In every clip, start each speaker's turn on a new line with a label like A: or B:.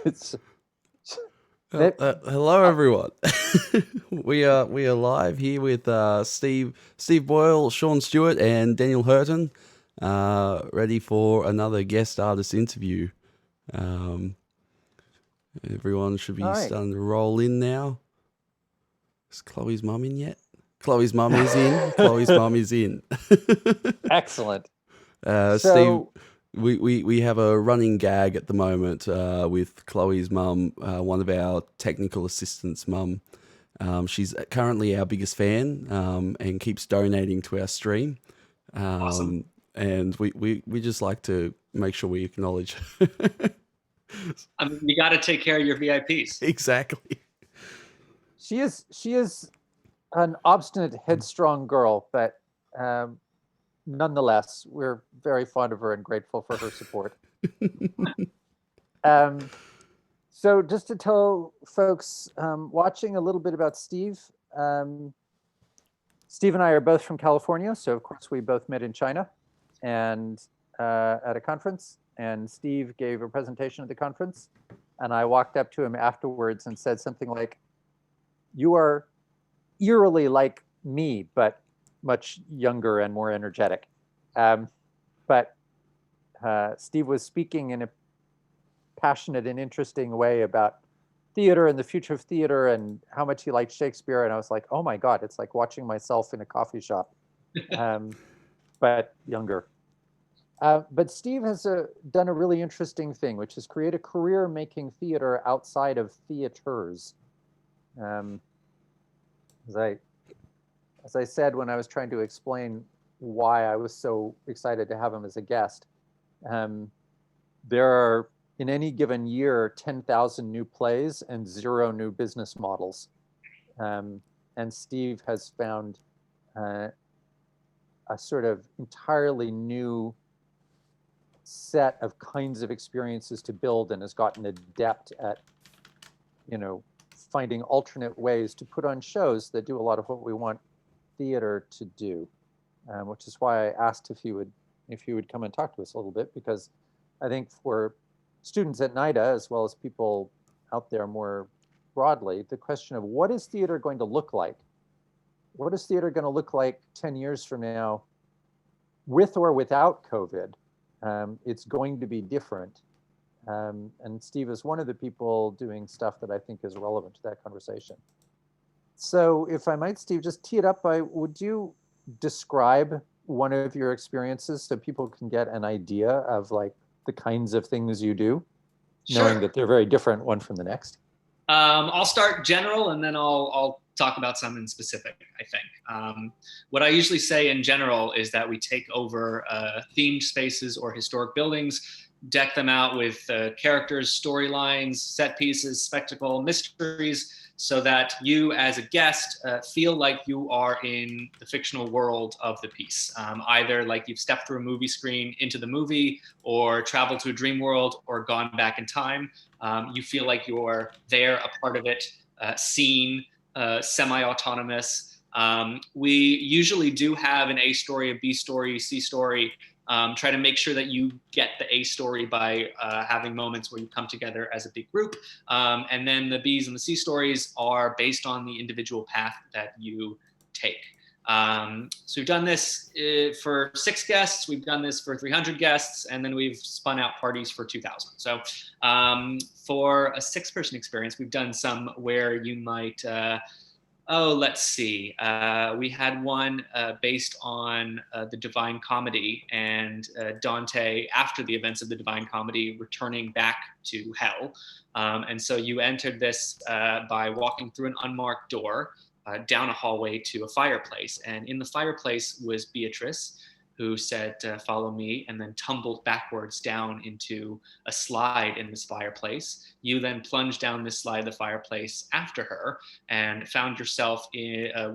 A: It's
B: Hello, everyone. we are live here with Steve Boyle, Sean Stewart, and Daniel Hurton, ready for another guest artist interview. Um, Everyone should
A: all
B: be
A: right.
B: starting to roll in now. Is Chloe's mum in yet? Chloe's mum is in. Chloe's mum is in.
A: Excellent.
B: Steve,
A: So,
B: we have a running gag at the moment with Chloe's mum, one of our technical assistants' mum. She's currently our biggest fan and keeps donating to our stream.
C: Awesome.
B: And we just like to make sure we acknowledge.
C: I mean, you got to take care of your VIPs.
B: Exactly.
A: she is an obstinate, headstrong girl, but nonetheless, we're very fond of her and grateful for her support. Um, so, just to tell folks watching a little bit about Steve, Steve and I are both from California, so of course we both met in China, and at a conference. And Steve gave a presentation at the conference, and I walked up to him afterwards and said something like, "You are eerily like me, but much younger and more energetic." But Steve was speaking in a passionate and interesting way about theater and the future of theater and how much he liked Shakespeare. And I was like, oh my God, it's like watching myself in a coffee shop, but younger. But Steve has done a really interesting thing, which is create a career making theater outside of theaters. Um, as I as I said when I was trying to explain why I was so excited to have him as a guest, um, there are in any given year 10,000 new plays and 0 new business models. And Steve has found uh, a sort of entirely new set of kinds of experiences to build and has gotten adept at, finding alternate ways to put on shows that do a lot of what we want theater to do, which is why I asked if he would come and talk to us a little bit, because I think for students at NIDA, as well as people out there more broadly, the question of what is theater going to look like? What is theater going to look like 10 years from now, with or without COVID? It's going to be different. And Steve is one of the people doing stuff that I think is relevant to that conversation. So if I might, Steve, just tee it up by, would you describe one of your experiences so people can get an idea of like the kinds of things you do, knowing
C: Sure.
A: that they're very different one from the next?
C: I'll start general and then I'll talk about some in specific, I think. What I usually say in general is that we take over themed spaces or historic buildings, deck them out with characters, storylines, set pieces, spectacle, mysteries, so that you as a guest feel like you are in the fictional world of the piece, either like you've stepped through a movie screen into the movie or traveled to a dream world or gone back in time. You feel like you're there, a part of it, seen, semi-autonomous. We usually do have an A story, a B story, C story. Try to make sure that you get the A story by having moments where you come together as a big group. And then the B's and the C stories are based on the individual path that you take. So we've done this for 6 guests, we've done this for 300 guests, and then we've spun out parties for 2,000. So for a 6-person experience, we've done some where you might, let's see. We had one based on the Divine Comedy and Dante, after the events of the Divine Comedy, returning back to hell. And so you entered this by walking through an unmarked door, down a hallway to a fireplace. And in the fireplace was Beatrice, who said, follow me, and then tumbled backwards down into a slide in this fireplace. You then plunged down this slide of the fireplace after her and found yourself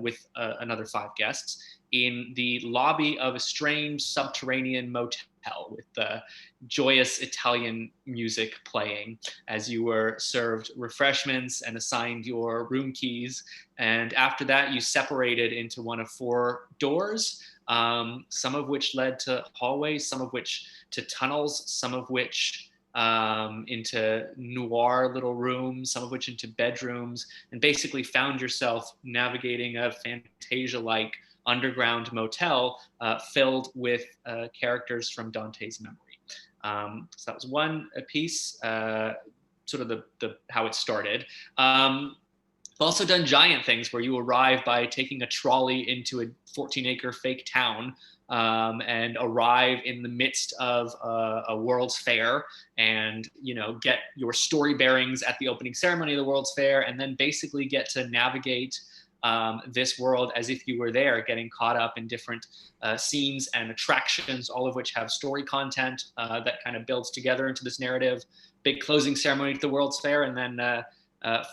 C: with another 5 guests in the lobby of a strange subterranean motel with the joyous Italian music playing as you were served refreshments and assigned your room keys. And after that, you separated into one of 4 doors, some of which led to hallways, some of which to tunnels, some of which into noir little rooms, some of which into bedrooms, and basically found yourself navigating a Fantasia-like underground motel filled with characters from Dante's memory. So that was one piece, sort of the how it started. I've also done giant things where you arrive by taking a trolley into a 14-acre fake town and arrive in the midst of a World's Fair, and get your story bearings at the opening ceremony of the World's Fair, and then basically get to navigate this world as if you were there, getting caught up in different scenes and attractions, all of which have story content that kind of builds together into this narrative. Big closing ceremony to the World's Fair, and then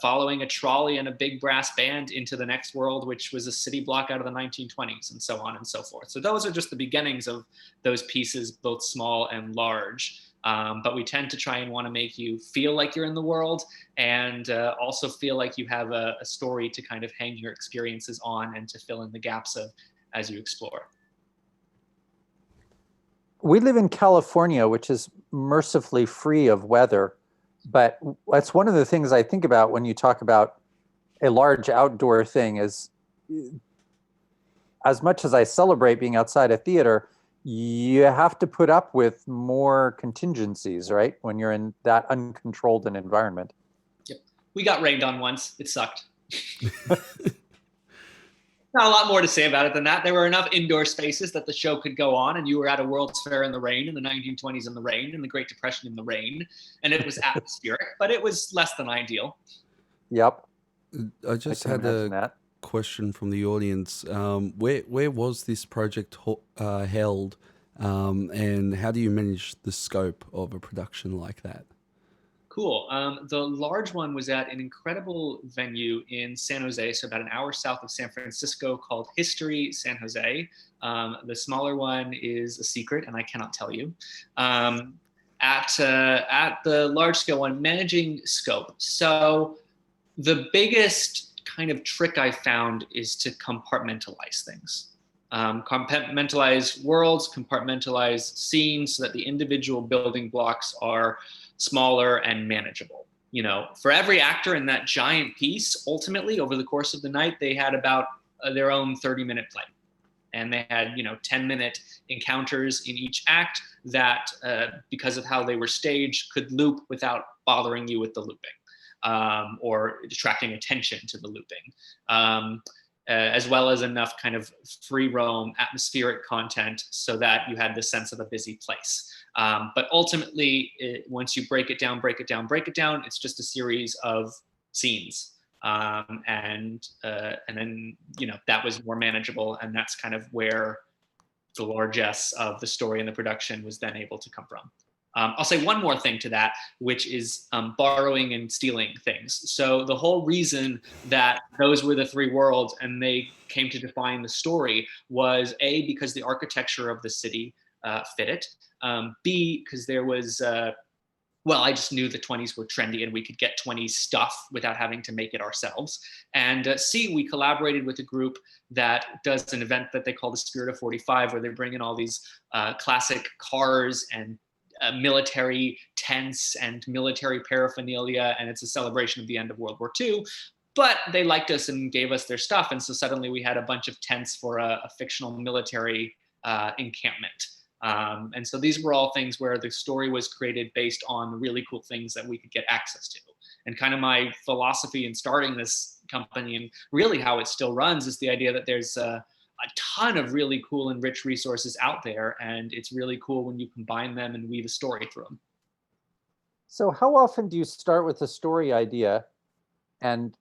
C: following a trolley and a big brass band into the next world, which was a city block out of the 1920s, and so on and so forth. So those are just the beginnings of those pieces, both small and large. But we tend to try and want to make you feel like you're in the world, and also feel like you have a story to kind of hang your experiences on and to fill in the gaps of as you explore.
A: We live in California, which is mercifully free of weather. But that's one of the things I think about when you talk about a large outdoor thing is, as much as I celebrate being outside a theater, you have to put up with more contingencies, right? When you're in that uncontrolled an environment.
C: Yep. We got rained on once. It sucked. Not a lot more to say about it than that. There were enough indoor spaces that the show could go on, and you were at a World's Fair in the rain, in the 1920s in the rain, in the Great Depression in the rain, and it was atmospheric, but it was less than ideal.
A: Yep.
B: I just had a question from the audience. Where was this project held, and how do you manage the scope of a production like that?
C: Cool. The large one was at an incredible venue in San Jose, so about an hour south of San Francisco, called History San Jose. The smaller one is a secret, and I cannot tell you. At the large scale one, managing scope. So the biggest kind of trick I found is to compartmentalize things. Compartmentalize worlds, compartmentalize scenes, so that the individual building blocks are smaller and manageable. For every actor in that giant piece, ultimately over the course of the night, they had about their own 30-minute play, and they had 10-minute encounters in each act that, because of how they were staged, could loop without bothering you with the looping, or attracting attention to the looping, as well as enough kind of free roam atmospheric content so that you had the sense of a busy place. But ultimately, once you break it down, it's just a series of scenes. And then, that was more manageable. And that's kind of where the largesse of the story and the production was then able to come from. I'll say one more thing to that, which is borrowing and stealing things. So the whole reason that those were the three worlds and they came to define the story was A, because the architecture of the city fit it. B, because there was, I just knew the 20s were trendy and we could get 20s stuff without having to make it ourselves. And C, we collaborated with a group that does an event that they call the Spirit of 45, where they bring in all these classic cars and military tents and military paraphernalia, and it's a celebration of the end of World War II. But they liked us and gave us their stuff, and so suddenly we had a bunch of tents for a fictional military encampment. And so these were all things where the story was created based on really cool things that we could get access to. And kind of my philosophy in starting this company, and really how it still runs, is the idea that there's a ton of really cool and rich resources out there, and it's really cool when you combine them and weave a story through them.
A: So how often do you start with a story idea and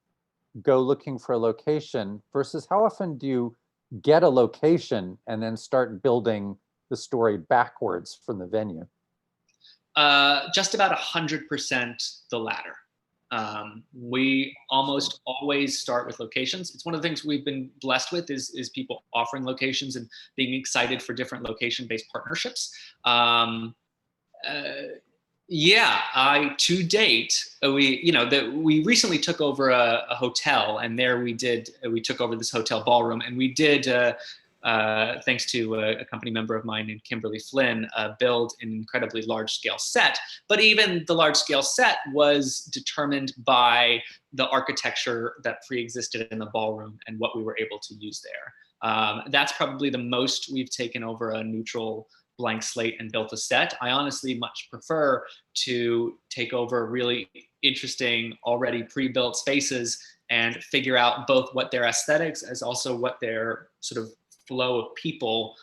A: go looking for a location, versus how often do you get a location and then start building the story backwards from the venue?
C: Just about 100% the latter. We almost always start with locations. It's one of the things we've been blessed with is people offering locations and being excited for different location-based partnerships. To date, we recently took over a hotel, and there we took over this hotel ballroom, and we did thanks to a company member of mine named Kimberly Flynn, build an incredibly large-scale set. But even the large-scale set was determined by the architecture that pre-existed in the ballroom and what we were able to use there. That's probably the most we've taken over a neutral blank slate and built a set. I honestly much prefer to take over really interesting, already pre-built spaces and figure out both what their aesthetics as also what their sort of flow of people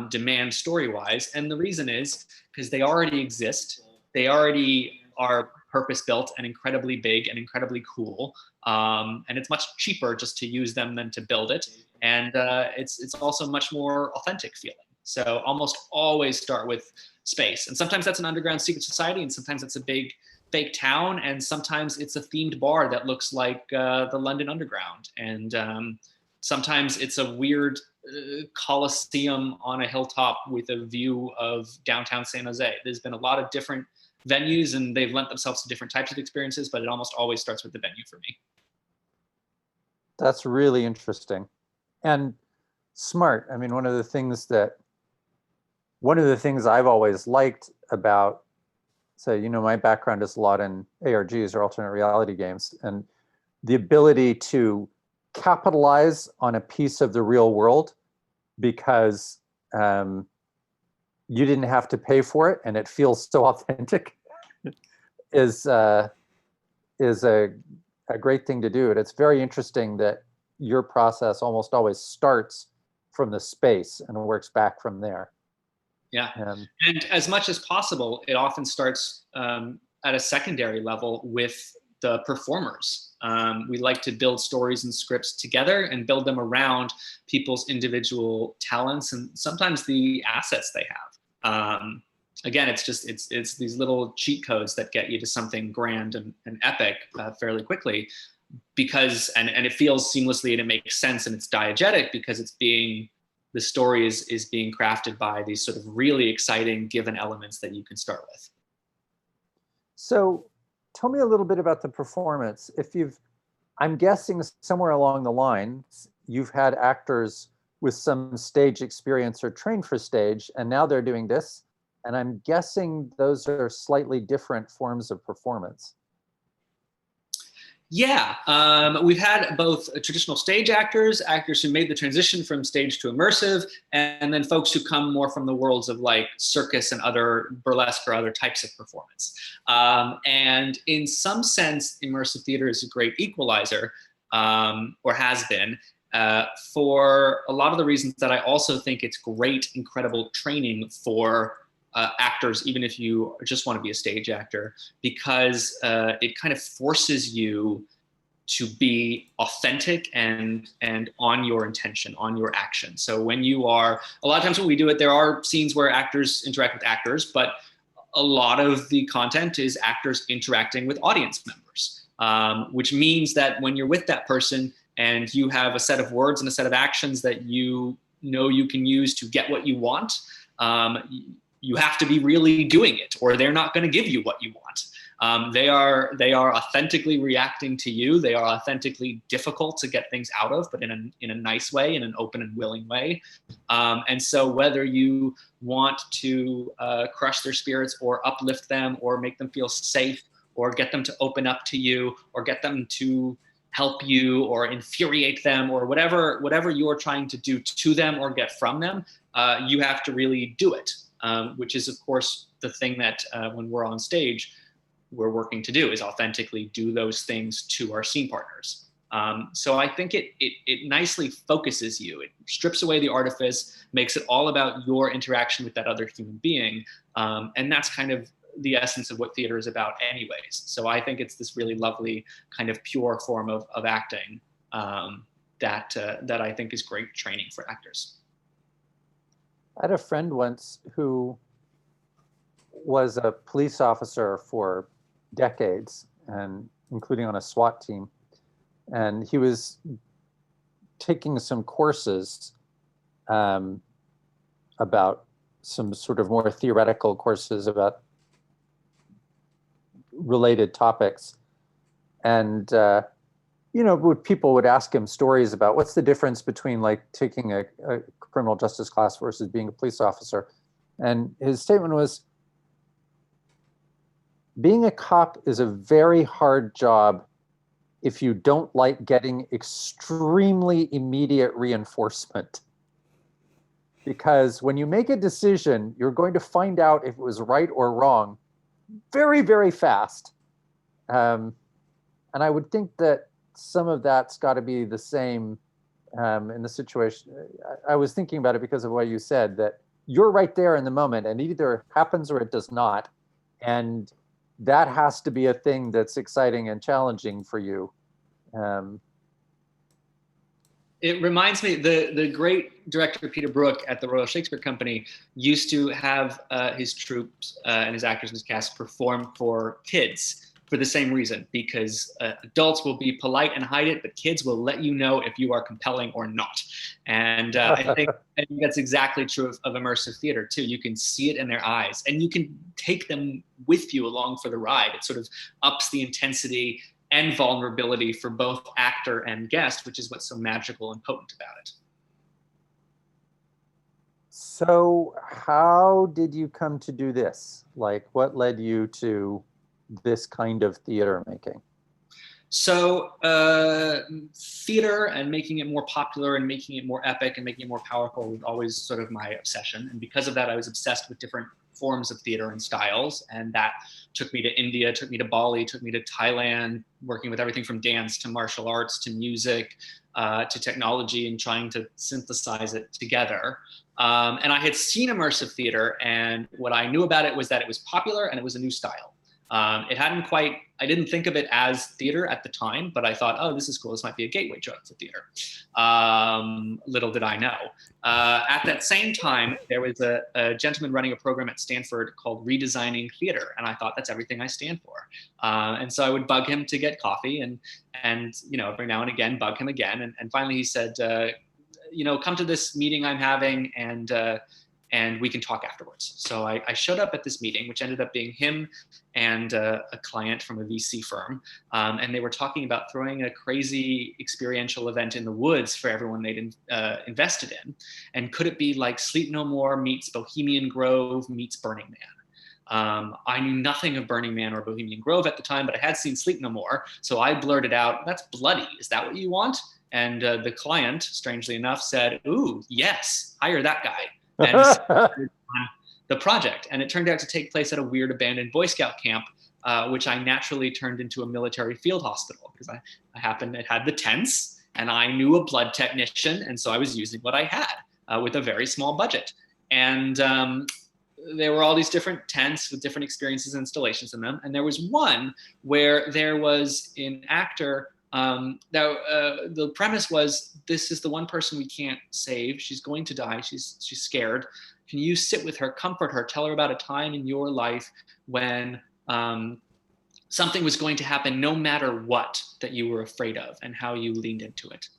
C: demand story-wise. And the reason is because they already exist. They already are purpose-built and incredibly big and incredibly cool. And it's much cheaper just to use them than to build it. And it's also much more authentic feeling. So almost always start with space. And sometimes that's an underground secret society, and sometimes it's a big fake town, and sometimes it's a themed bar that looks like the London Underground. And sometimes it's a weird coliseum on a hilltop with a view of downtown San Jose. There's been a lot of different venues, and they've lent themselves to different types of experiences, but it almost always starts with the venue for me.
A: That's really interesting and smart. I mean, one of the things I've always liked about, so, you know, my background is a lot in ARGs, or alternate reality games, and the ability to capitalize on a piece of the real world because you didn't have to pay for it and it feels so authentic is a great thing to do. And it's very interesting that your process almost always starts from the space and works back from there.
C: Yeah, and as much as possible, it often starts at a secondary level with the performers. We like to build stories and scripts together and build them around people's individual talents and sometimes the assets they have. Again, it's these little cheat codes that get you to something grand and epic fairly quickly, because and it feels seamlessly and it makes sense and it's diegetic because the story is being crafted by these sort of really exciting given elements that you can start with.
A: So tell me a little bit about the performance. I'm guessing somewhere along the line, you've had actors with some stage experience or trained for stage, and now they're doing this. And I'm guessing those are slightly different forms of performance.
C: Yeah, we've had both traditional stage actors who made the transition from stage to immersive, and then folks who come more from the worlds of like circus and other burlesque or other types of performance. And in some sense, immersive theater is a great equalizer, or has been, for a lot of the reasons that I also think it's great, incredible training for actors, even if you just want to be a stage actor, because it kind of forces you to be authentic and on your intention, on your action. So when you are, a lot of times when we do it, there are scenes where actors interact with actors, but a lot of the content is actors interacting with audience members, which means that when you're with that person and you have a set of words and a set of actions that you know you can use to get what you want, you have to be really doing it, or they're not going to give you what you want. They are authentically reacting to you. They are authentically difficult to get things out of, but in a nice way, in an open and willing way. And so whether you want to crush their spirits or uplift them or make them feel safe or get them to open up to you or get them to help you or infuriate them or whatever you're trying to do to them or get from them, you have to really do it. Which is, of course, the thing that when we're on stage, we're working to do, is authentically do those things to our scene partners. So I think it nicely focuses you. It strips away the artifice, makes it all about your interaction with that other human being. And that's kind of the essence of what theater is about anyways. So I think it's this really lovely kind of pure form of acting that I think is great training for actors.
A: I had a friend once who was a police officer for decades, and including on a SWAT team. And he was taking some courses about some sort of more theoretical courses about related topics. And people would ask him stories about what's the difference between like taking a criminal justice class versus being a police officer. And his statement was, being a cop is a very hard job if you don't like getting extremely immediate reinforcement. Because when you make a decision, you're going to find out if it was right or wrong very, very fast. And I would think that some of that's got to be the same in the situation. I was thinking about it because of what you said, that you're right there in the moment and it either happens or it does not. And that has to be a thing that's exciting and challenging for you.
C: It reminds me, the great director Peter Brook at the Royal Shakespeare Company used to have his troops and his actors and his cast perform for kids for the same reason, because adults will be polite and hide it, but kids will let you know if you are compelling or not. And I think that's exactly true of immersive theater too. You can see it in their eyes and you can take them with you along for the ride. It sort of ups the intensity and vulnerability for both actor and guest, which is what's so magical and potent about it.
A: So how did you come to do this? Like, what led you to this kind of theater making?
C: So theater and making it more popular and making it more epic and making it more powerful was always sort of my obsession. And because of that, I was obsessed with different forms of theater and styles. And that took me to India, took me to Bali, took me to Thailand, working with everything from dance to martial arts to music to technology and trying to synthesize it together. And I had seen immersive theater, and what I knew about it was that it was popular and it was a new style. I didn't think of it as theater at the time, but I thought, oh, this is cool. This might be a gateway drug for theater. Little did I know. At that same time, there was a gentleman running a program at Stanford called Redesigning Theater. And I thought, that's everything I stand for. And so I would bug him to get coffee and every now and again, bug him again. And finally he said, come to this meeting I'm having and we can talk afterwards. So I showed up at this meeting, which ended up being him and a client from a VC firm. And they were talking about throwing a crazy experiential event in the woods for everyone they'd invested in. And could it be like Sleep No More meets Bohemian Grove meets Burning Man? I knew nothing of Burning Man or Bohemian Grove at the time, but I had seen Sleep No More. So I blurted out, that's bloody. Is that what you want? And the client, strangely enough, said, ooh, yes, hire that guy. And the project. And it turned out to take place at a weird abandoned Boy Scout camp, which I naturally turned into a military field hospital because it had the tents and I knew a blood technician. And so I was using what I had with a very small budget. And there were all these different tents with different experiences and installations in them. And there was one where there was an actor. The premise was, this is the one person we can't save. She's going to die. She's scared. Can you sit with her, comfort her, tell her about a time in your life when something was going to happen no matter what that you were afraid of and how you leaned into it.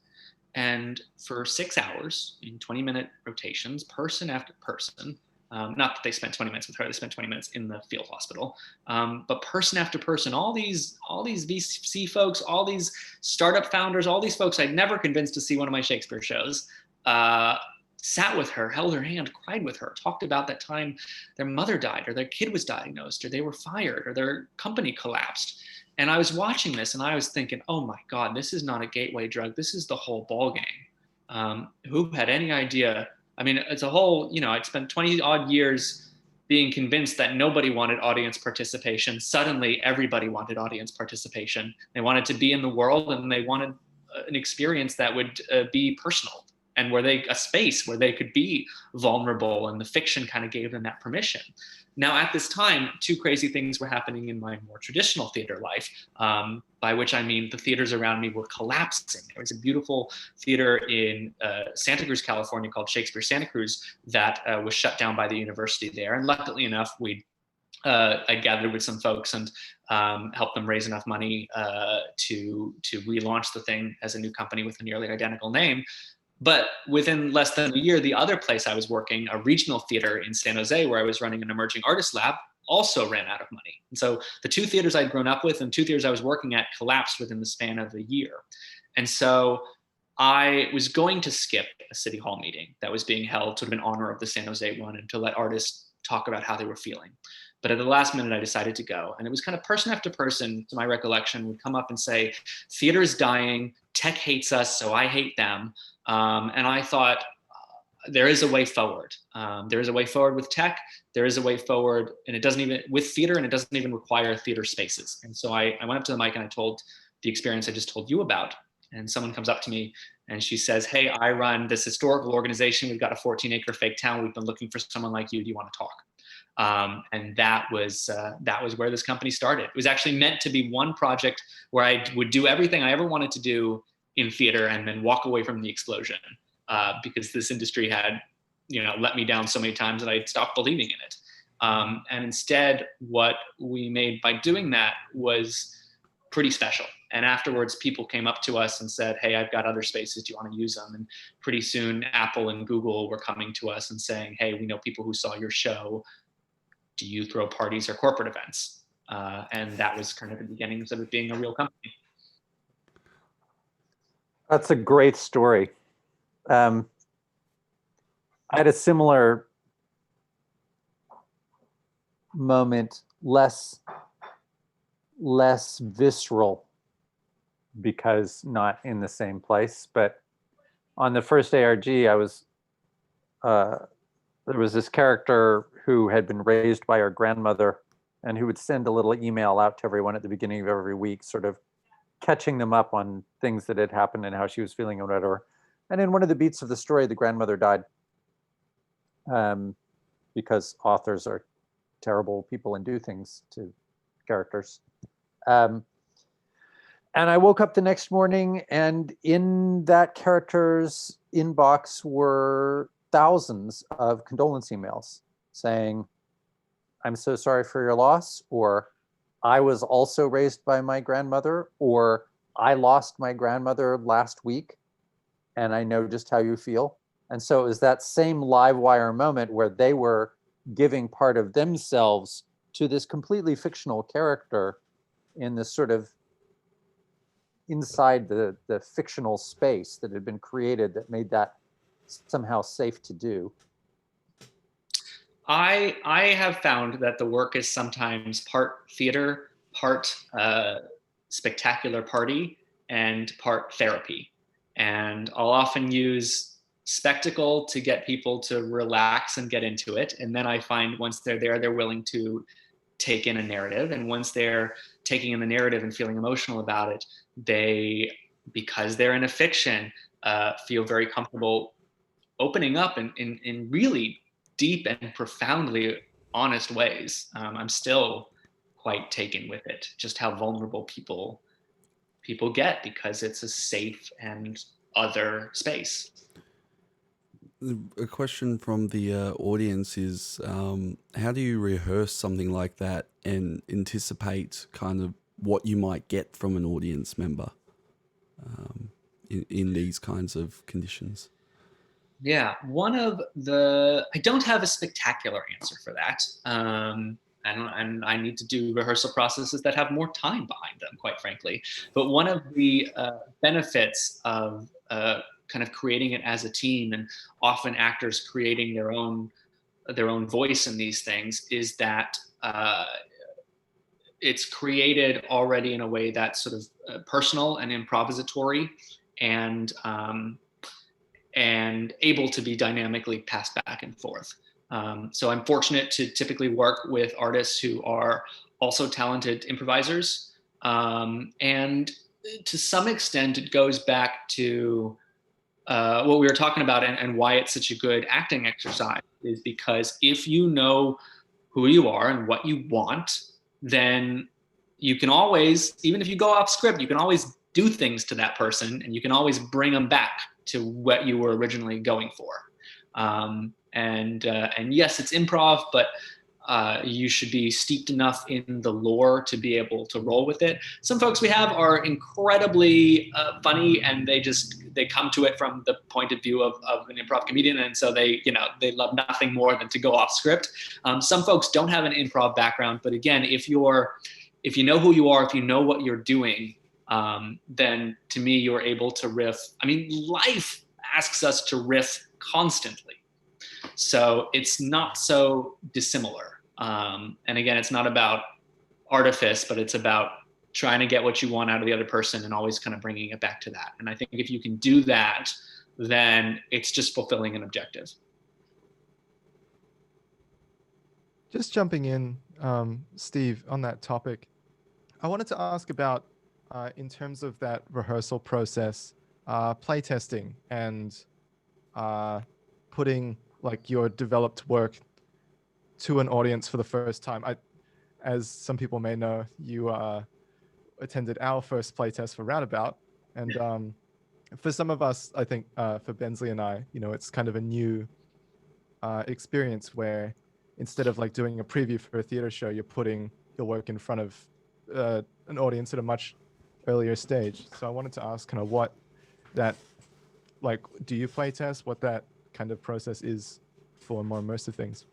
C: And for 6 hours in 20-minute rotations, person after person, not that they spent 20 minutes with her, they spent 20 minutes in the field hospital. But person after person, all these VC folks, all these startup founders, all these folks I'd never convinced to see one of my Shakespeare shows, sat with her, held her hand, cried with her, talked about that time their mother died or their kid was diagnosed or they were fired or their company collapsed. And I was watching this and I was thinking, oh my God, this is not a gateway drug. This is the whole ballgame. Who had any idea? I mean, it's a whole, I'd spent 20 odd years being convinced that nobody wanted audience participation. Suddenly, everybody wanted audience participation. They wanted to be in the world and they wanted an experience that would be personal and a space where they could be vulnerable, and the fiction kind of gave them that permission. Now, at this time, two crazy things were happening in my more traditional theater life, by which I mean the theaters around me were collapsing. There was a beautiful theater in Santa Cruz, California called Shakespeare Santa Cruz that was shut down by the university there. And luckily enough, I gathered with some folks and helped them raise enough money to relaunch the thing as a new company with a nearly identical name. But within less than a year, the other place I was working, a regional theater in San Jose, where I was running an emerging artist lab, also ran out of money. And so the two theaters I'd grown up with and two theaters I was working at collapsed within the span of a year. And so I was going to skip a city hall meeting that was being held sort of in honor of the San Jose one and to let artists talk about how they were feeling. But at the last minute, I decided to go. And it was kind of person after person, to my recollection, would come up and say, theater is dying, tech hates us, so I hate them. And I thought, there is a way forward. There is a way forward with tech. There is a way forward, and it doesn't even, with theater, and it doesn't even require theater spaces. And so I went up to the mic and I told the experience I just told you about. And someone comes up to me and she says, hey, I run this historical organization. We've got a 14-acre fake town. We've been looking for someone like you. Do you want to talk? And that was where this company started. It was actually meant to be one project where I would do everything I ever wanted to do in theater and then walk away from the explosion, because this industry had, let me down so many times that I stopped believing in it. And instead, what we made by doing that was pretty special. And afterwards, people came up to us and said, hey, I've got other spaces. Do you want to use them? And pretty soon, Apple and Google were coming to us and saying, hey, we know people who saw your show. Do you throw parties or corporate events? And that was kind of the beginnings of it being a real company.
A: That's a great story. I had a similar moment, less visceral because not in the same place. But on the first ARG, there was this character who had been raised by her grandmother and who would send a little email out to everyone at the beginning of every week, sort of catching them up on things that had happened and how she was feeling and whatever. And in one of the beats of the story, the grandmother died, because authors are terrible people and do things to characters. And I woke up the next morning, and in that character's inbox were thousands of condolence emails saying, I'm so sorry for your loss, or I was also raised by my grandmother, or I lost my grandmother last week, and I know just how you feel. And so it was that same live wire moment where they were giving part of themselves to this completely fictional character in this sort of inside the fictional space that had been created that made that somehow safe to do.
C: I have found that the work is sometimes part theater, part spectacular party, and part therapy. And I'll often use spectacle to get people to relax and get into it. And then I find once they're there, they're willing to take in a narrative. And once they're taking in the narrative and feeling emotional about it, they, because they're in a fiction, feel very comfortable opening up in really deep and profoundly honest ways. I'm still quite taken with it, just how vulnerable people get, because it's a safe and other space.
B: A question from the audience is, how do you rehearse something like that and anticipate kind of what you might get from an audience member in these kinds of conditions?
C: Yeah, I don't have a spectacular answer for that. And I need to do rehearsal processes that have more time behind them, quite frankly. But one of the benefits of kind of creating it as a team, and often actors creating their own voice in these things, is that it's created already in a way that's sort of personal and improvisatory, and able to be dynamically passed back and forth. So I'm fortunate to typically work with artists who are also talented improvisers. And to some extent, it goes back to what we were talking about and why it's such a good acting exercise, is because if you know who you are and what you want, then you can always, even if you go off script, you can always do things to that person, and you can always bring them back to what you were originally going for. And yes, it's improv, but you should be steeped enough in the lore to be able to roll with it. Some folks we have are incredibly funny, and they come to it from the point of view of an improv comedian, and so they love nothing more than to go off script. Some folks don't have an improv background, but again, if you know who you are, if you know what you're doing, then to me, you're able to riff. I mean, life asks us to riff constantly. So it's not so dissimilar. And again, it's not about artifice, but it's about trying to get what you want out of the other person and always kind of bringing it back to that. And I think if you can do that, then it's just fulfilling an objective.
D: Just jumping in, Steve, on that topic, I wanted to ask about, in terms of that rehearsal process, playtesting and putting like your developed work to an audience for the first time. As some people may know, you attended our first playtest for Roundabout, and for some of us, I think for Bensley and I, it's kind of a new experience where instead of like doing a preview for a theater show, you're putting your work in front of an audience at a much earlier stage. So I wanted to ask kind of what that, like, do you play test, what that kind of process is for more immersive things?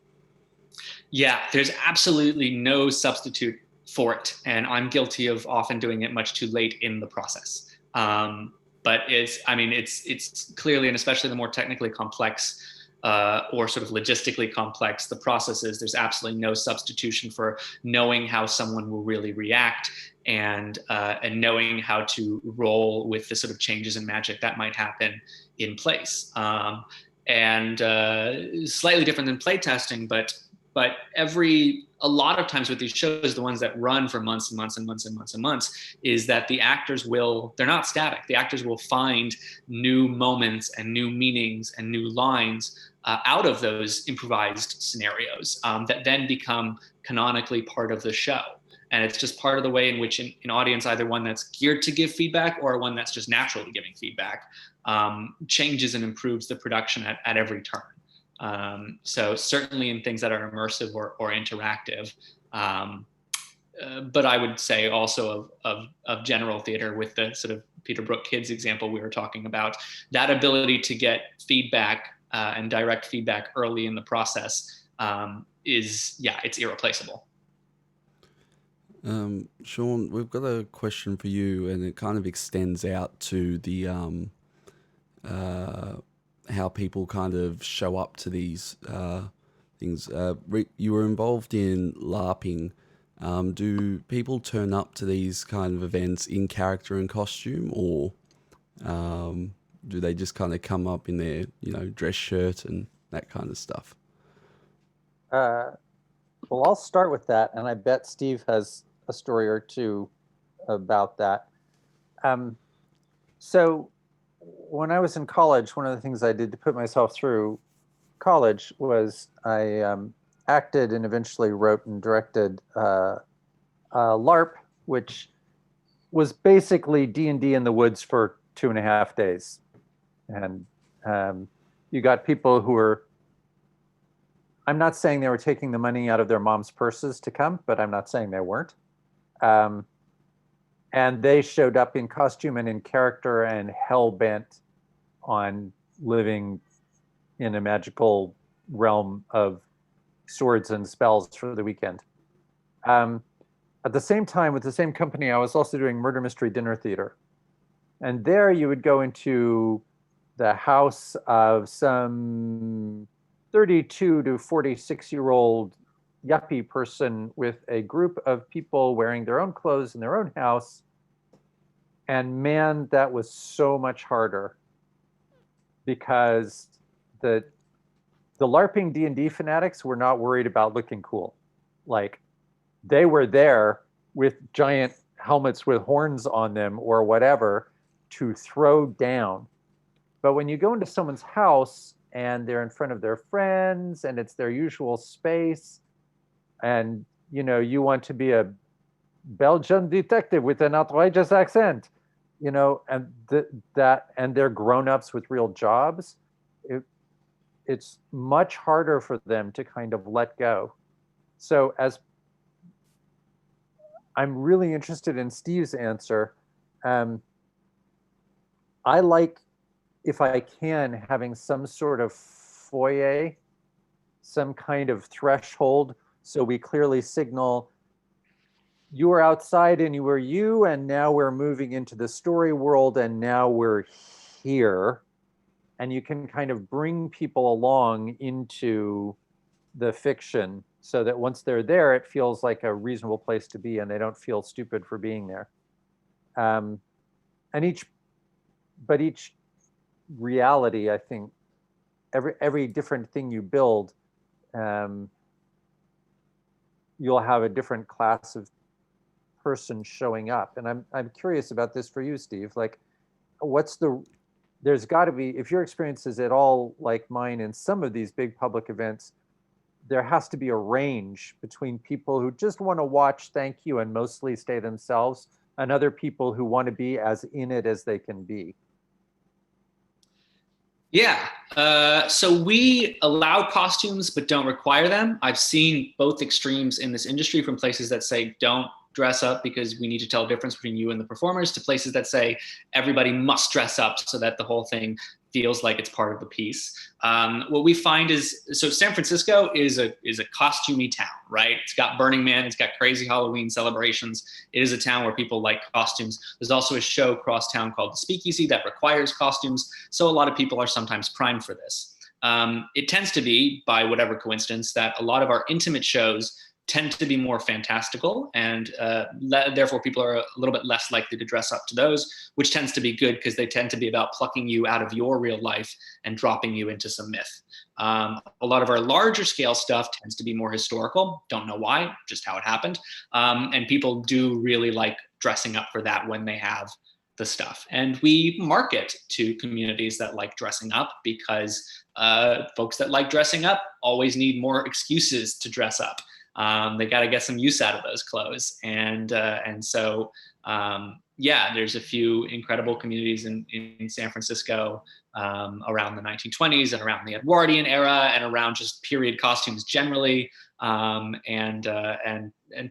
C: Yeah, there's absolutely no substitute for it. And I'm guilty of often doing it much too late in the process. But it's clearly, and especially the more technically complex or sort of logistically complex the process is, there's absolutely no substitution for knowing how someone will really react and knowing how to roll with the sort of changes and magic that might happen in place. And slightly different than playtesting, but a lot of times with these shows, the ones that run for months and months and months and months and months, is that the actors they're not static. The actors will find new moments and new meanings and new lines out of those improvised scenarios that then become canonically part of the show. And it's just part of the way in which an audience, either one that's geared to give feedback or one that's just naturally giving feedback, changes and improves the production at every turn. So certainly in things that are immersive or interactive, but I would say also of general theater, with the sort of Peter Brook Kids example we were talking about, that ability to get feedback and direct feedback early in the process it's irreplaceable.
B: Sean, we've got a question for you, and it kind of extends out to the how people kind of show up to these things. You were involved in LARPing. Do people turn up to these kind of events in character and costume, or do they just kind of come up in their, dress shirt and that kind of stuff?
A: Well, I'll start with that, and I bet Steve has a story or two about that. So when I was in college, one of the things I did to put myself through college was I acted and eventually wrote and directed LARP, which was basically D&D in the woods for 2.5 days. And you got people who were, I'm not saying they were taking the money out of their mom's purses to come, but I'm not saying they weren't. And they showed up in costume and in character and hell-bent on living in a magical realm of swords and spells for the weekend. At the same time, with the same company, I was also doing murder mystery dinner theater. And there you would go into the house of some 32 to 46-year-old yuppie person with a group of people wearing their own clothes in their own house. And man, that was so much harder, because the LARPing D&D fanatics were not worried about looking cool. Like, they were there with giant helmets with horns on them or whatever to throw down. But when you go into someone's house and they're in front of their friends and it's their usual space, and you want to be a Belgian detective with an outrageous accent, and and they're grown-ups with real jobs, it's much harder for them to kind of let go. So as I'm really interested in Steve's answer, I like, if I can, having some sort of foyer, some kind of threshold, so we clearly signal you were outside and you were you, and now we're moving into the story world, and now we're here. And you can kind of bring people along into the fiction so that once they're there, it feels like a reasonable place to be and they don't feel stupid for being there. And each reality, I think, every different thing you build, you'll have a different class of person showing up. And I'm curious about this for you, Steve. Like, there's got to be, if your experience is at all like mine in some of these big public events, there has to be a range between people who just want to watch, thank you, and mostly stay themselves, and other people who want to be as in it as they can be.
C: Yeah, so we allow costumes but don't require them. I've seen both extremes in this industry, from places that say don't dress up because we need to tell the difference between you and the performers, to places that say everybody must dress up so that the whole thing feels like it's part of the piece. What we find is, so San Francisco is a costumey town, right? It's got Burning Man, it's got crazy Halloween celebrations. It is a town where people like costumes. There's also a show across town called The Speakeasy that requires costumes. So a lot of people are sometimes primed for this. It tends to be, by whatever coincidence, that a lot of our intimate shows tend to be more fantastical, and therefore people are a little bit less likely to dress up to those, which tends to be good because they tend to be about plucking you out of your real life and dropping you into some myth. A lot of our larger scale stuff tends to be more historical. Don't know why, just how it happened. And people do really like dressing up for that when they have the stuff. And we market to communities that like dressing up, because folks that like dressing up always need more excuses to dress up. They got to get some use out of those clothes. And so, yeah, there's a few incredible communities in San Francisco around the 1920s and around the Edwardian era and around just period costumes generally. And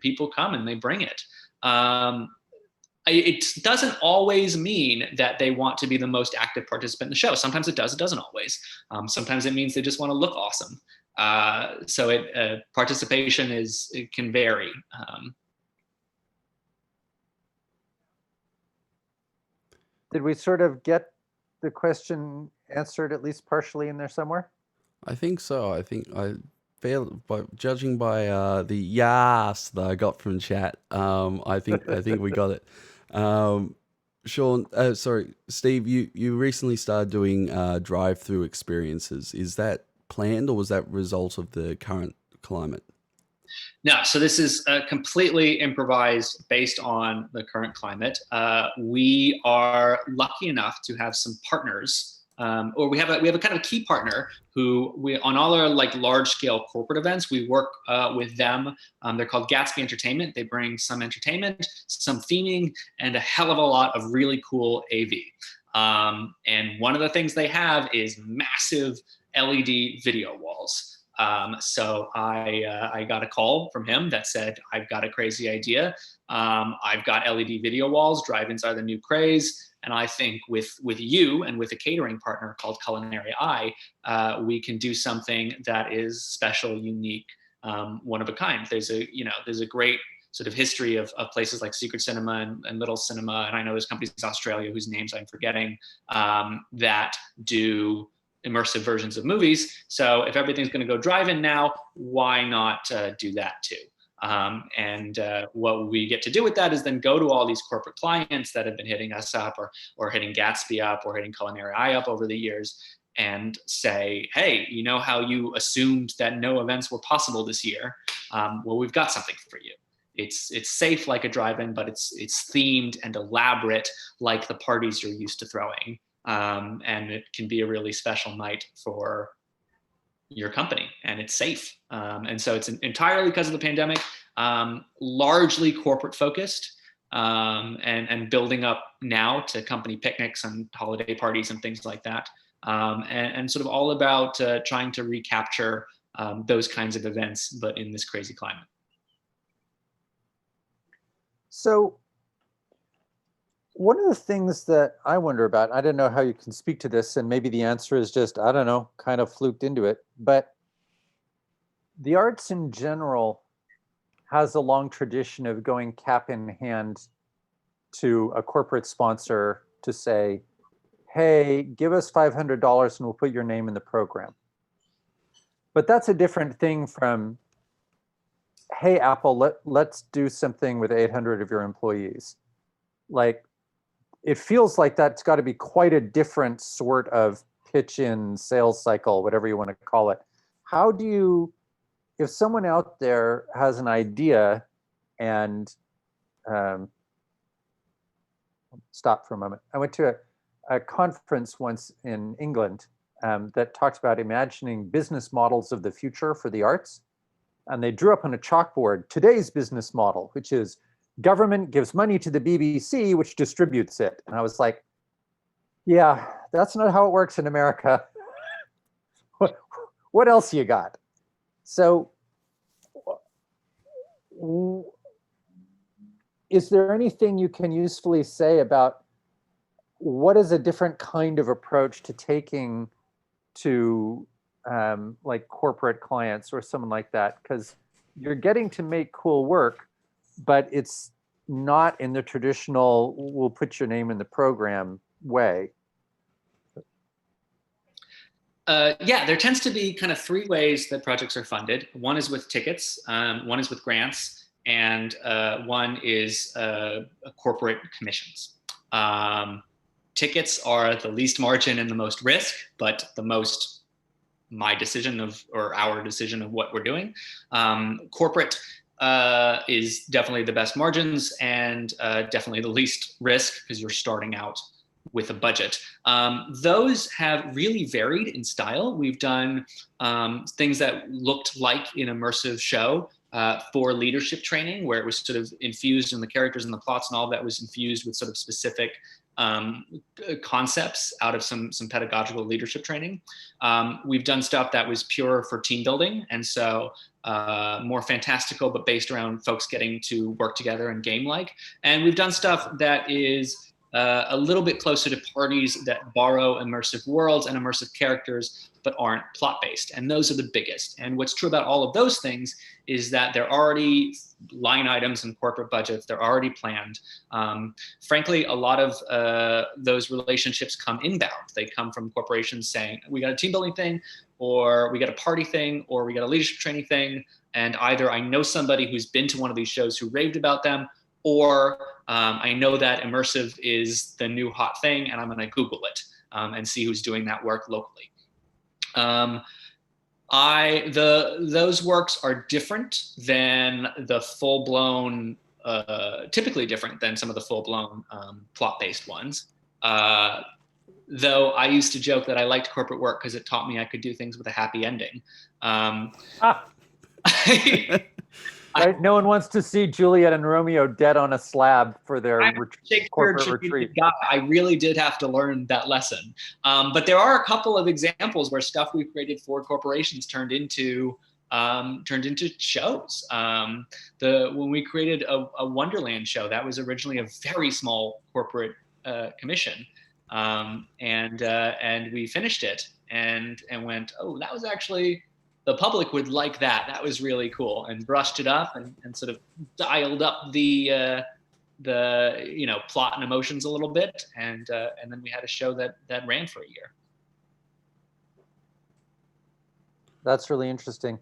C: people come and they bring it. It doesn't always mean that they want to be the most active participant in the show. Sometimes it does, it doesn't always. Sometimes it means they just want to look awesome. So participation it can vary.
A: Did we sort of get the question answered at least partially in there somewhere?
B: I think so. I think I failed, but judging by the yas that I got from chat, I think we got it. Sean, sorry, Steve, you recently started doing drive-through experiences. Is that planned, or was that result of the current climate?
C: No, so this is completely improvised based on the current climate. We are lucky enough to have some partners, or we have a kind of key partner who on all our like large scale corporate events, we work with them. They're called Gatsby Entertainment. They bring some entertainment, some theming, and a hell of a lot of really cool AV. And one of the things they have is massive LED video walls. So I got a call from him that said, I've got a crazy idea. I've got LED video walls, drive-ins are the new craze. And I think with you and with a catering partner called Culinary Eye, we can do something that is special, unique, one of a kind. There's a great sort of history of places like Secret Cinema and Little Cinema. And I know there's companies in Australia whose names I'm forgetting that do immersive versions of movies. So if everything's going to go drive-in now, why not do that too? And what we get to do with that is then go to all these corporate clients that have been hitting us up or hitting Gatsby up or hitting Culinary Eye up over the years and say, hey, you know how you assumed that no events were possible this year? Well, we've got something for you. It's safe like a drive-in, but it's themed and elaborate like the parties you're used to throwing. And it can be a really special night for your company, and it's safe. And so it's entirely because of the pandemic, largely corporate focused, and building up now to company picnics and holiday parties and things like that. And sort of all about trying to recapture those kinds of events, but in this crazy climate.
A: So one of the things that I wonder about, I don't know how you can speak to this, and maybe the answer is just, I don't know, kind of fluked into it, but the arts in general has a long tradition of going cap in hand to a corporate sponsor to say, hey, give us $500 and we'll put your name in the program. But that's a different thing from, hey, Apple, let's do something with 800 of your employees. Like, it feels like that's got to be quite a different sort of pitch-in sales cycle, whatever you want to call it. How do you, if someone out there has an idea and, stop for a moment. I went to a conference once in England that talks about imagining business models of the future for the arts. And they drew up on a chalkboard today's business model, which is government gives money to the BBC, which distributes it. And I was like, yeah, that's not how it works in America. What else you got? So is there anything you can usefully say about what is a different kind of approach to taking to like corporate clients or someone like that? Because you're getting to make cool work, but it's not in the traditional, we'll put your name in the program way.
C: Yeah, there tends to be kind of three ways that projects are funded. One is with tickets, one is with grants, and one is corporate commissions. Tickets are the least margin and the most risk, but the most my decision of, or our decision of what we're doing. Corporate is definitely the best margins and definitely the least risk because you're starting out with a budget. Those have really varied in style. We've done things that looked like an immersive show for leadership training, where it was sort of infused in the characters and the plots and all of that was infused with sort of specific concepts out of some pedagogical leadership training. We've done stuff that was pure for team building, and so more fantastical, but based around folks getting to work together and game-like. And we've done stuff that is a little bit closer to parties that borrow immersive worlds and immersive characters, but aren't plot-based. And those are the biggest. And what's true about all of those things is that they're already line items in corporate budgets. They're already planned. Frankly, a lot of those relationships come inbound. They come from corporations saying, we got a team building thing, or we got a party thing, or we got a leadership training thing. And either I know somebody who's been to one of these shows who raved about them, or I know that immersive is the new hot thing and I'm gonna Google it and see who's doing that work locally. Those works are different than the full-blown, typically different than some of the full-blown plot-based ones. Though I used to joke that I liked corporate work because it taught me I could do things with a happy ending.
A: Right? No one wants to see Juliet and Romeo dead on a slab for their corporate retreat.
C: I really did have to learn that lesson. But there are a couple of examples where stuff we've created for corporations turned into shows. When we created a Wonderland show, that was originally a very small corporate commission, and we finished it and went, oh, that was actually. The public would like that. That was really cool, and brushed it up and sort of dialed up the plot and emotions a little bit, and then we had a show that ran for a year.
A: That's really interesting.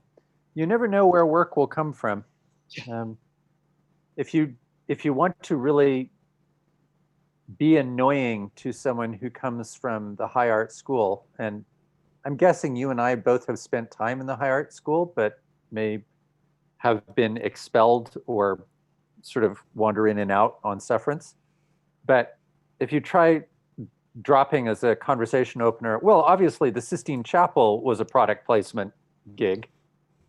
A: You never know where work will come from. If you want to really be annoying to someone who comes from the high art school, and I'm guessing you and I both have spent time in the high art school, but may have been expelled or sort of wander in and out on sufferance. But if you try dropping as a conversation opener, well, obviously the Sistine Chapel was a product placement gig,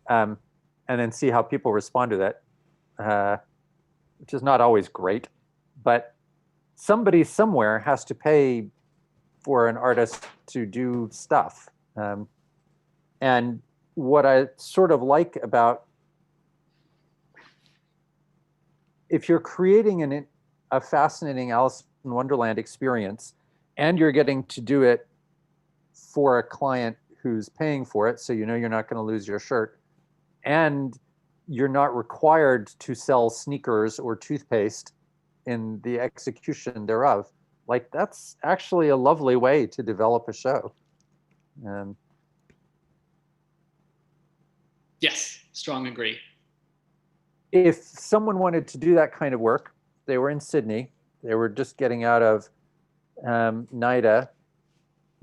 A: and then see how people respond to that, which is not always great, but somebody somewhere has to pay for an artist to do stuff. And what I sort of like about, if you're creating a fascinating Alice in Wonderland experience and you're getting to do it for a client who's paying for it, so you know you're not going to lose your shirt, and you're not required to sell sneakers or toothpaste in the execution thereof. Like, that's actually a lovely way to develop a show.
C: Yes, strong agree.
A: If someone wanted to do that kind of work, they were in Sydney, they were just getting out of NIDA,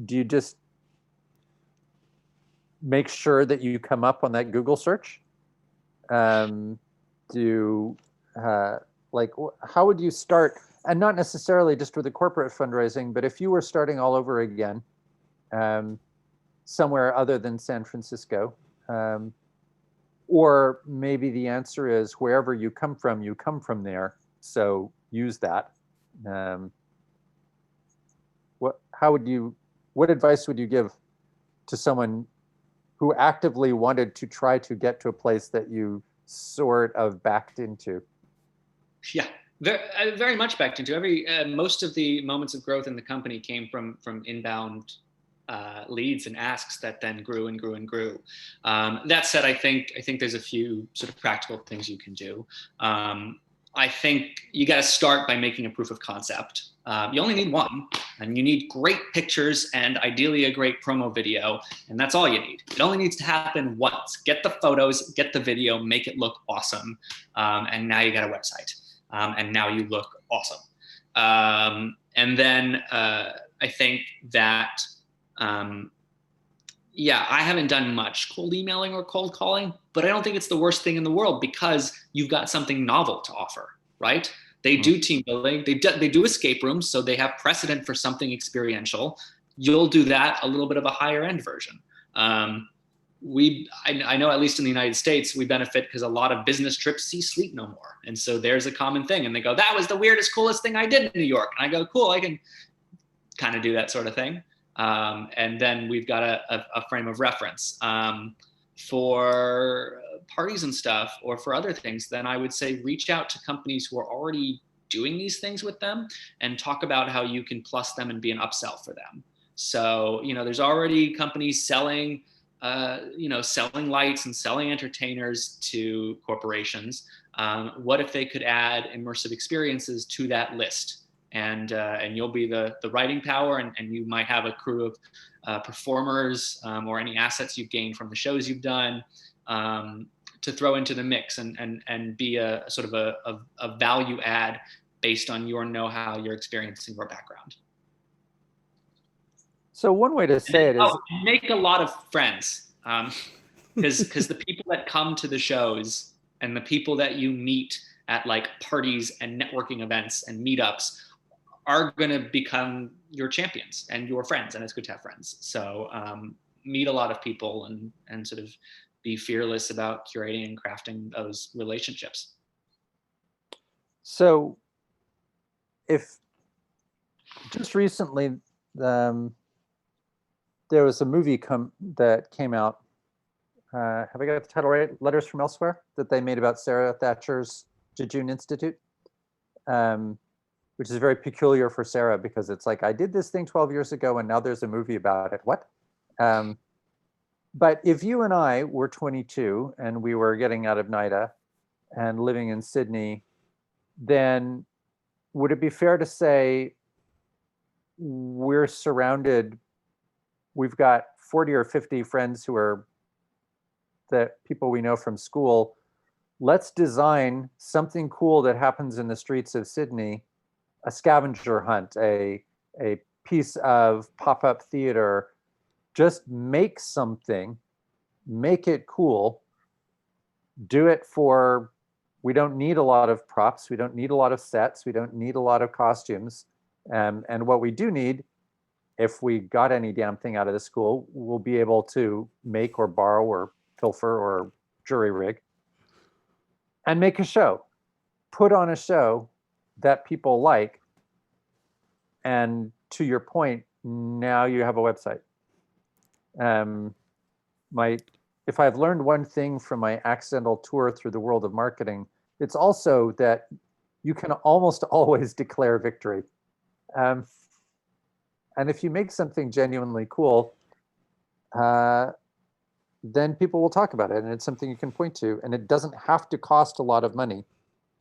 A: do you just make sure that you come up on that Google search? How would you start? And not necessarily just with the corporate fundraising, but if you were starting all over again, somewhere other than San Francisco, or maybe the answer is wherever you come from there. So use that. What advice would you give to someone who actively wanted to try to get to a place that you sort of backed into?
C: Yeah, very much backed into. Most of the moments of growth in the company came from inbound leads and asks that then grew and grew and grew. That said, I think there's a few sort of practical things you can do. I think you got to start by making a proof of concept. You only need one, and you need great pictures and ideally a great promo video, and that's all you need. It only needs to happen once. Get the photos, get the video, make it look awesome, and now you got a website, and now you look awesome. And then I think that, I haven't done much cold emailing or cold calling, but I don't think it's the worst thing in the world because you've got something novel to offer, right? They do team building, they do escape rooms, so they have precedent for something experiential. You'll do that a little bit of a higher end version. I know at least in the United States, we benefit because a lot of business trips see sleep no more. And so there's a common thing. And they go, that was the weirdest, coolest thing I did in New York. And I go, cool, I can kind of do that sort of thing. And then we've got a frame of reference. For parties and stuff or for other things, then I would say reach out to companies who are already doing these things with them and talk about how you can plus them and be an upsell for them. So, there's already companies selling lights and selling entertainers to corporations. What if they could add immersive experiences to that list? And you'll be the writing power, and you might have a crew of performers or any assets you've gained from the shows you've done to throw into the mix and be a sort of a value add based on your know-how, your experience, and your background.
A: So one way to say it is
C: make a lot of friends, because the people that come to the shows and the people that you meet at like parties and networking events and meetups are going to become your champions and your friends, and it's good to have friends. So meet a lot of people and sort of be fearless about curating and crafting those relationships.
A: So if just recently there was a movie that came out, have I got the title right? Letters from Elsewhere, that they made about Sarah Thatcher's Jejune Institute, which is very peculiar for Sarah because it's like, I did this thing 12 years ago and now there's a movie about it. What? But if you and I were 22 and we were getting out of NIDA and living in Sydney, then would it be fair to say we're surrounded, we've got 40 or 50 friends who are the people we know from school. Let's design something cool that happens in the streets of Sydney, a scavenger hunt, a piece of pop-up theater. Just make something, make it cool, do it for, we don't need a lot of props, we don't need a lot of sets, we don't need a lot of costumes. And what we do need, if we got any damn thing out of the school, we'll be able to make or borrow or pilfer or jury rig and make a show, put on a show that people like. And to your point, now you have a website. If I've learned one thing from my accidental tour through the world of marketing, it's also that you can almost always declare victory. And if you make something genuinely cool, then people will talk about it, and it's something you can point to, and it doesn't have to cost a lot of money.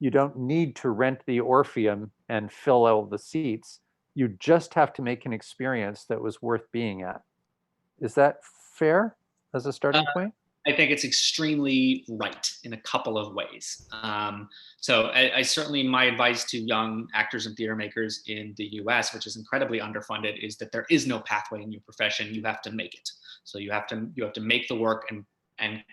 A: You don't need to rent the Orpheum and fill all the seats. You just have to make an experience that was worth being at. Is that fair as a starting point?
C: I think it's extremely right in a couple of ways. So I certainly, my advice to young actors and theater makers in the US, which is incredibly underfunded, is that there is no pathway in your profession. You have to make it. So you have to make the work and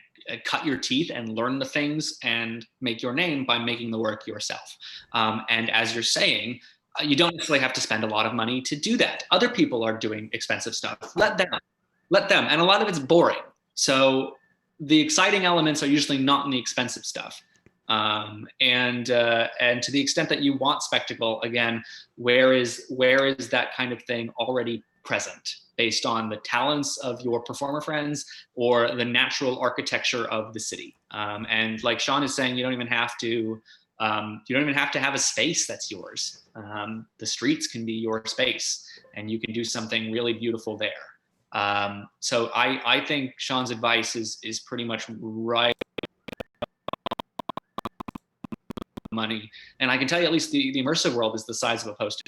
C: cut your teeth and learn the things and make your name by making the work yourself. And as you're saying, you don't necessarily have to spend a lot of money to do that. Other people are doing expensive stuff. Let them. And a lot of it's boring. So the exciting elements are usually not in the expensive stuff. And to the extent that you want spectacle, again, where is that kind of thing already present based on the talents of your performer friends or the natural architecture of the city? And like Sean is saying, you don't even have to have a space that's yours. The streets can be your space, and you can do something really beautiful there. So I think Sean's advice is pretty much right. Money, and I can tell you, at least the immersive world is the size of a poster.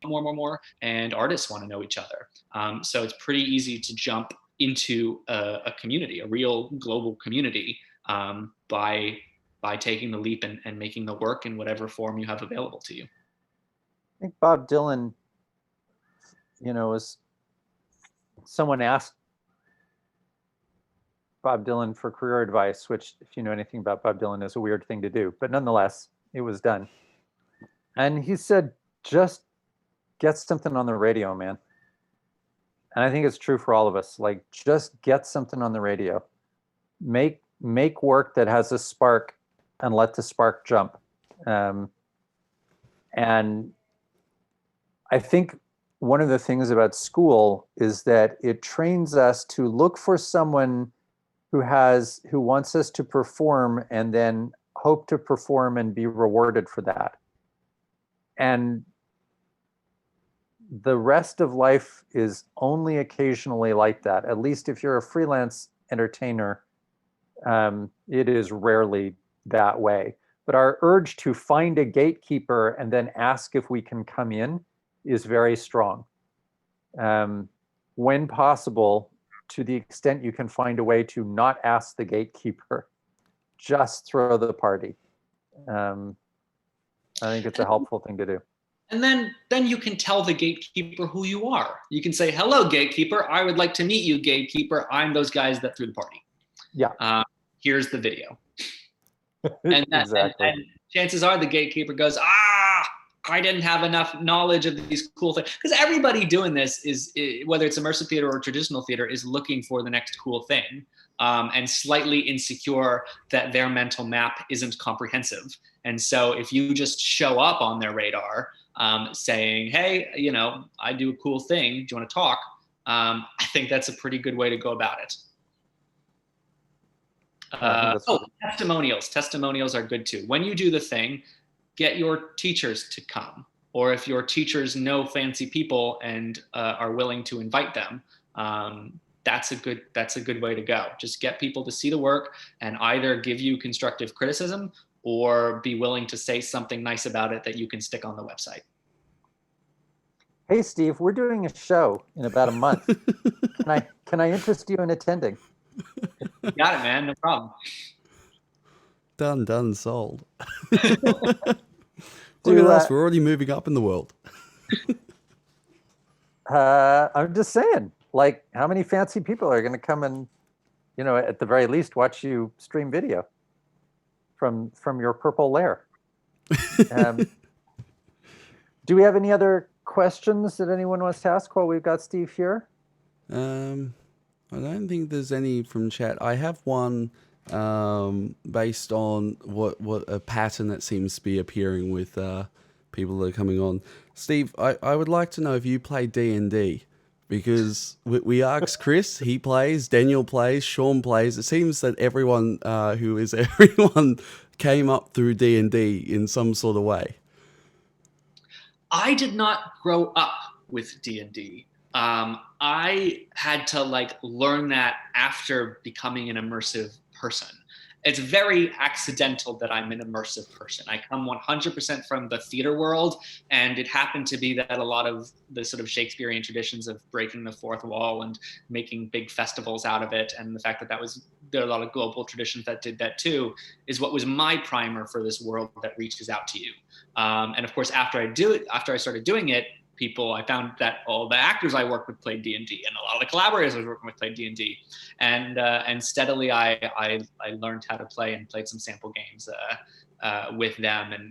C: More, and artists want to know each other. So it's pretty easy to jump into a community, a real global community, by taking the leap and making the work in whatever form you have available to you.
A: I think Bob Dylan, was someone asked Bob Dylan for career advice, which, if you know anything about Bob Dylan, is a weird thing to do, but nonetheless, it was done. And he said, just get something on the radio, man. And I think it's true for all of us. Like, just get something on the radio. Make work that has a spark and let the spark jump. And I think one of the things about school is that it trains us to look for someone who wants us to perform and then hope to perform and be rewarded for that. And the rest of life is only occasionally like that. At least if you're a freelance entertainer, it is rarely that way. But our urge to find a gatekeeper and then ask if we can come in is very strong. When possible, to the extent you can find a way to not ask the gatekeeper, just throw the party. I think it's a helpful thing to do.
C: And then you can tell the gatekeeper who you are. You can say, hello, gatekeeper. I would like to meet you, gatekeeper. I'm those guys that threw the party.
A: Yeah.
C: Here's the video. Exactly. And chances are the gatekeeper goes, I didn't have enough knowledge of these cool things. Because everybody doing this is, whether it's immersive theater or traditional theater, is looking for the next cool thing, and slightly insecure that their mental map isn't comprehensive. And so if you just show up on their radar saying, hey, I do a cool thing, do you want to talk? I think that's a pretty good way to go about it. Testimonials. Testimonials are good too. When you do the thing, get your teachers to come. Or if your teachers know fancy people and are willing to invite them, that's a good way to go. Just get people to see the work and either give you constructive criticism or be willing to say something nice about it that you can stick on the website.
A: Hey, Steve, we're doing a show in about a month. Can I interest you in attending?
C: You got it, man. No problem.
B: Done, sold. Look at us. We're already moving up in the world.
A: I'm just saying, like, how many fancy people are going to come and, at the very least, watch you stream video from your purple lair? Do we have any other questions that anyone wants to ask while we've got Steve here?
B: I don't think there's any from chat. I have one based on what a pattern that seems to be appearing with people that are coming on. Steve, I would like to know if you play D&D, because we asked Chris, he plays, Daniel plays, Sean plays. It seems that everyone came up through D&D in some sort of way.
C: I did not grow up with D&D. I had to like learn that after becoming an immersive person. It's very accidental that I'm an immersive person. I come 100% from the theater world, and it happened to be that a lot of the sort of Shakespearean traditions of breaking the fourth wall and making big festivals out of it, and the fact that there are a lot of global traditions that did that too, is what was my primer for this world that reaches out to you. And of course, after I started doing it, I found that all the actors I worked with played D&D, and a lot of the collaborators I was working with played D&D, and steadily I learned how to play and played some sample games with them and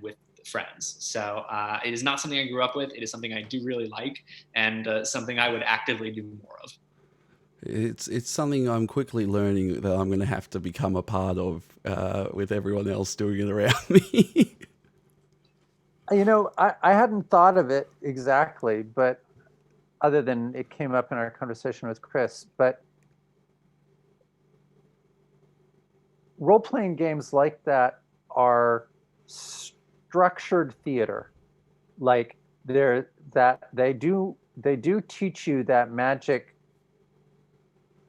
C: with friends. So it is not something I grew up with. It is something I do really like, and something I would actively do more of.
B: It's something I'm quickly learning that I'm going to have to become a part of with everyone else doing it around me.
A: You know, I hadn't thought of it exactly, but other than it came up in our conversation with Chris, but role-playing games like that are structured theater. Like they do teach you that magic.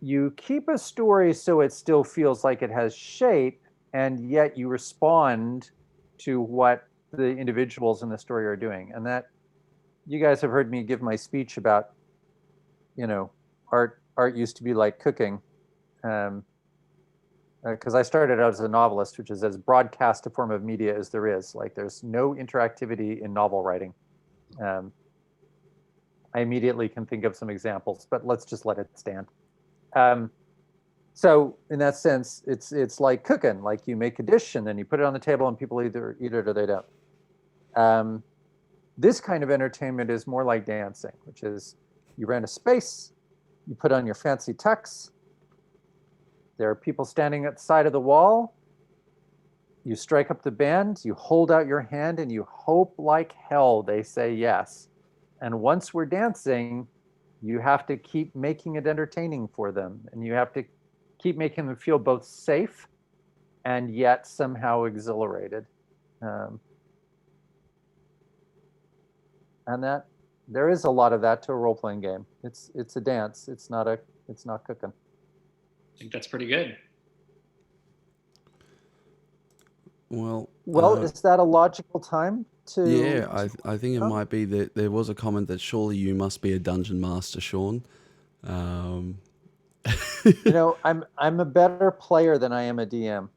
A: You keep a story so it still feels like it has shape, and yet you respond to what the individuals in the story are doing. And that, you guys have heard me give my speech about, art used to be like cooking. Because I started out as a novelist, which is as broadcast a form of media as there is. Like, there's no interactivity in novel writing. I immediately can think of some examples, but let's just let it stand. So in that sense, it's like cooking. Like, you make a dish and then you put it on the table and people either eat it or they don't. This kind of entertainment is more like dancing, which is you rent a space, you put on your fancy tux, there are people standing at the side of the wall, you strike up the band, you hold out your hand, and you hope like hell they say yes. And once we're dancing, you have to keep making it entertaining for them, and you have to keep making them feel both safe and yet somehow exhilarated. And that there is a lot of that to a role-playing game. It's a dance. It's not cooking.
C: I think that's pretty good.
B: Well,
A: is that a logical time to?
B: Yeah, I think it might be that there was a comment that surely you must be a dungeon master, Sean.
A: I'm a better player than I am a DM.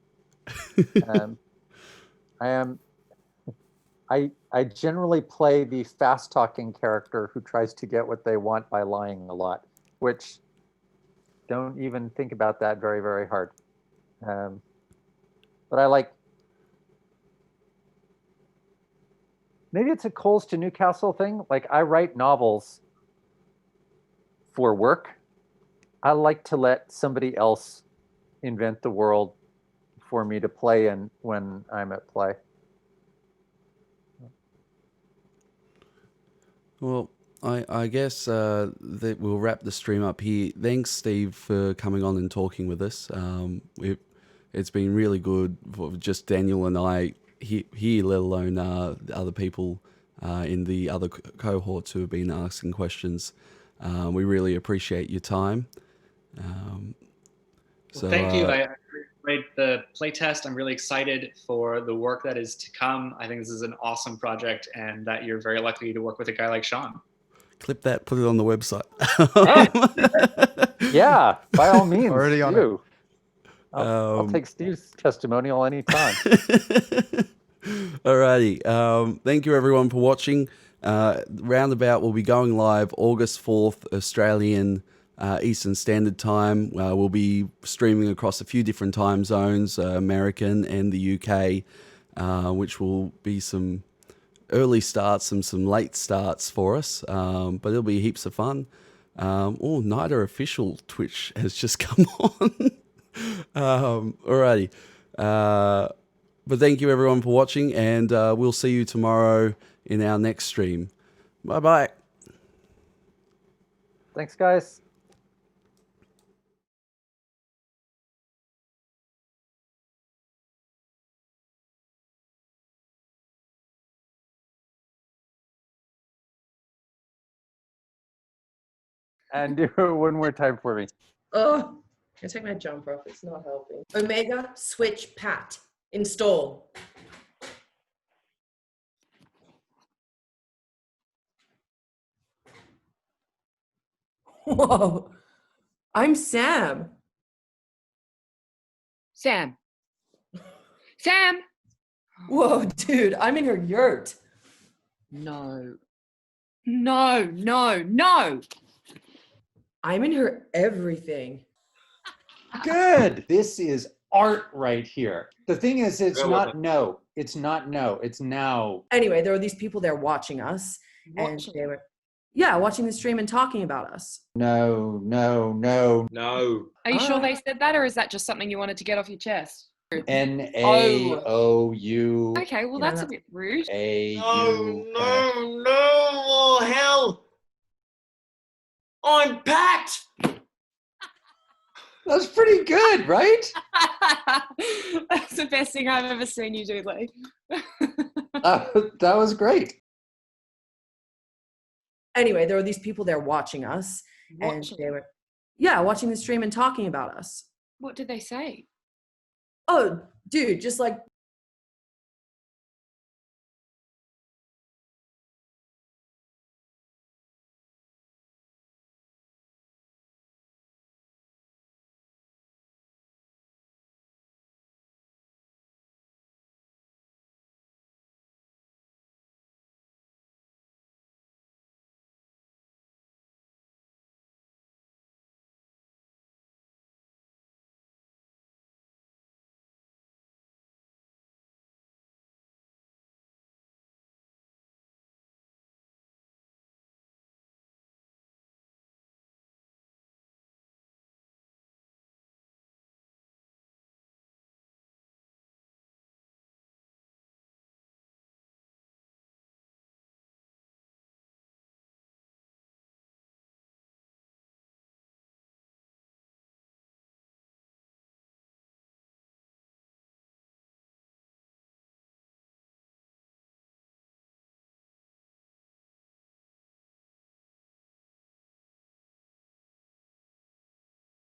A: I generally play the fast-talking character who tries to get what they want by lying a lot, which don't even think about that very, very hard. But I like, maybe it's a Coles to Newcastle thing. Like, I write novels for work. I like to let somebody else invent the world for me to play in when I'm at play.
B: Well, I guess that we'll wrap the stream up here. Thanks, Steve, for coming on and talking with us. It's been really good for just Daniel and I here, let alone the other people in the other cohorts who have been asking questions. We really appreciate your time.
C: Thank you. I enjoyed the playtest. I'm really excited for the work that is to come. I think this is an awesome project, and that you're very lucky to work with a guy like Sean.
B: Clip that, put it on the website.
A: Yeah, by all means.
D: Already on it.
A: I'll take Steve's testimonial anytime.
B: Alrighty. Thank you everyone for watching. Roundabout will be going live August 4th, Australian Eastern Standard Time. We'll be streaming across a few different time zones, American and the UK, which will be some early starts and some late starts for us, but it'll be heaps of fun. NIDA official Twitch has just come on. Alrighty. But thank you everyone for watching, and we'll see you tomorrow in our next stream. Bye-bye.
A: Thanks, guys. And do it one more time for me.
E: Oh, I take my jumper off. It's not helping. Omega switch pat. Install. Whoa. I'm Sam.
F: Sam. Sam.
E: Whoa, dude, I'm in her yurt.
F: No. No, no, no.
E: I'm in her everything.
A: Good. This is art right here. The thing is, it's
G: Well,
A: not no. It's not no. It's now.
E: Anyway, there were these people there watching us. And they were, yeah, watching the stream and talking about us.
A: No, no, no.
G: No.
F: Are you sure
E: Ah.
F: they said that, or is that just something you wanted to get off your chest?
A: N-A-O-U.
F: Okay, well,
E: You know,
F: that's a bit rude.
A: A-U.
G: no. Oh, hell. I'm packed.
A: That's pretty good, right?
F: That's the best thing I've ever seen you do, Lee.
A: That was great.
E: Anyway, there were these people there watching us. And they were, yeah, watching the stream and talking about us.
F: What did they say?
E: Oh, dude, just like